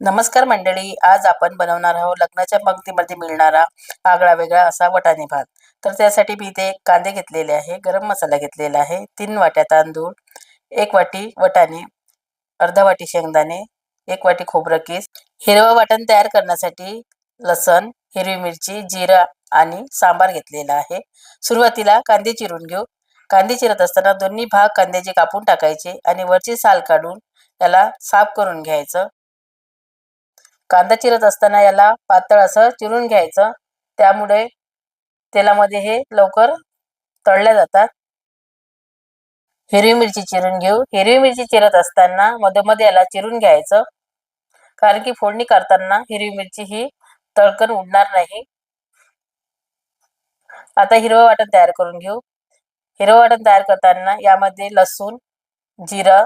नमस्कार मंडळी, आज आपण बनवणार आहोत लग्नाच्या पंक्तीमध्ये मिळणारा आगळा वेगळा असा वटाणे भात. तर त्यासाठी मी इथे कांदे घेतलेले आहे, गरम मसाला घेतलेला आहे, 3 वाट्या तांदूळ, 1 वाटी वटाणे, अर्धा वाटी शेंगदाणे, 1 वाटी खोबरं कीस. हिरवं वाटण तयार करण्यासाठी लसण, हिरवी मिरची, जिरा आणि सांबार घेतलेला आहे. सुरुवातीला कांदे चिरून घेऊ. कांदे चिरत असताना दोन्ही भाग कांद्याचे कापून टाकायचे आणि वरची साल काढून त्याला साफ करून घ्यायचं. कांदा चिरत असताना याला पातळ असं चिरून घ्यायचं, त्यामुळे तेलामध्ये हे लवकर तळल्या जातात. हिरवी मिरची चिरून घेऊ. हिरवी मिरची चिरत असताना मध्ये याला चिरून घ्यायचं, कारण की फोडणी करताना हिरवी मिरची ही तळकन उडणार नाही. आता हिरवं वाटण तयार करून घेऊ. हिरवं वाटण तयार करताना यामध्ये लसूण, जिरं,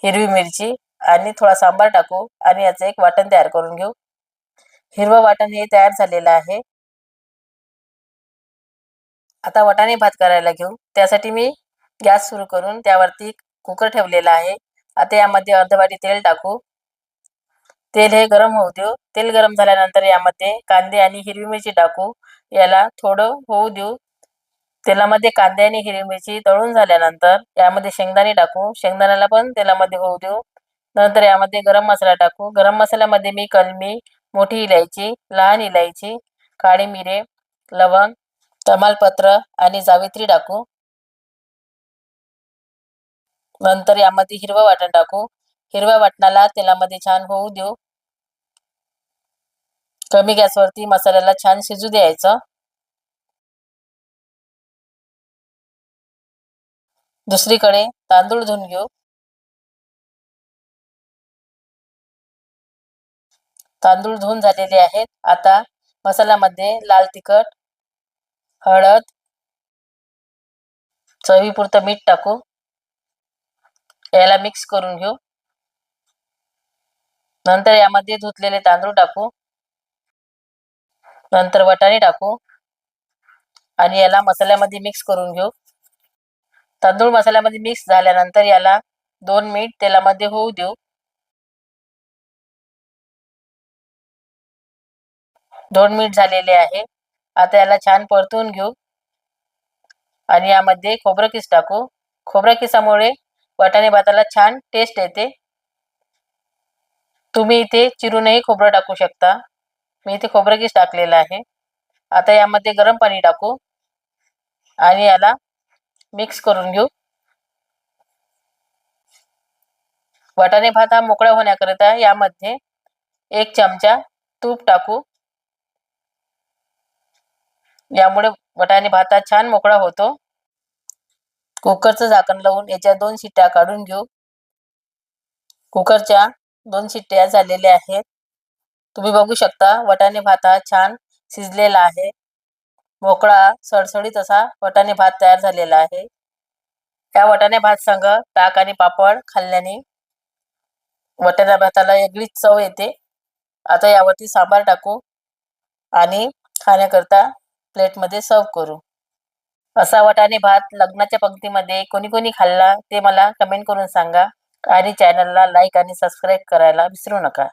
हिरवी मिरची आणि थोडा सांबार टाकू आणि याचं एक वाटण तयार करून घेऊ. हिरवं वाटण हे तयार झालेलं आहे. आता वाटाणे भात करायला घेऊ. त्यासाठी मी गॅस सुरू करून त्यावरती कुकर ठेवलेला आहे. आता यामध्ये अर्धी वाटी तेल टाकू. तेल हे गरम होऊ देऊ. तेल गरम झाल्यानंतर यामध्ये कांदे आणि हिरवी मिरची टाकू. याला थोडं होऊ देऊ. तेलामध्ये कांदे आणि हिरवी मिरची तळून झाल्यानंतर यामध्ये शेंगदाणे टाकू. शेंगदाण्याला पण तेलामध्ये होऊ देऊ. नंतर यामध्ये गरम मसाला टाकू. गरम मसाल्यामध्ये मी कलमी, मोठी इलायची, लहान इलायची, काळी मिरे, लवंग, तमालपत्र आणि जावित्री टाकू. नंतर यामध्ये हिरवं वाटण टाकू. हिरव्या वाटणाला तेलामध्ये छान होऊ देऊ. कमी गॅसवरती मसाल्याला छान शिजू द्यायचं. दुसरीकडे तांदूळ धुवून घेऊ. तांदूळ धुवून झालेले आहेत. आता मसाल्यामध्ये लाल तिखट, हळद, चवीपुरतं मीठ टाकू. याला मिक्स करून घेऊ. नंतर यामध्ये धुतलेले तांदूळ टाकू. नंतर वटाणे टाकू आणि याला मसाल्यामध्ये मिक्स करून घेऊ. तांदूळ मसाल्यामध्ये मिक्स झाल्यानंतर याला 2 मिनिट तेलामध्ये होऊ देऊ. 2 मिनिट झालेले आहे. आता याला छान परतवून घेऊ आणि यामध्ये खोबरं किस टाकू. खोबऱ्या किसामुळे वाटाणे भाताला छान टेस्ट येते. तुम्ही इथे चिरूनही खोबरं टाकू शकता. मी इथे खोबरं किस टाकलेलं आहे. आता यामध्ये गरम पाणी टाकू आणि याला मिक्स करून घेऊ. वाटाणे भात हा मोकळा होण्याकरिता यामध्ये 1 चमचा तूप टाकू. यामुळे वाटाणे भात छान मोकळा होतो. कुकरचं झाकण लावून याच्या 2 शिट्ट्या काढून घेऊ. कुकरच्या 2 शिट्ट्या झालेल्या आहेत. तुम्ही बघू शकता वाटाणे भात छान शिजलेला आहे. मोकळा सळसळीत असा वाटाणे भात तयार झालेला आहे. या वाटाणे भात संग ताक आणि पापड खाल्ल्याने वाटाणा भाताला वेगळीच चव येते. आता यावरती सांबार टाकू आणि खाण्याकरता प्लेटमध्ये सर्व करू. असा वाटाणे भात लग्नाच्या पंक्तीमध्ये कोणी कोणी खाल्ला ते मला कमेंट करून सांगा आणि चॅनलला लाईक आणि सबस्क्राईब करायला विसरू नका.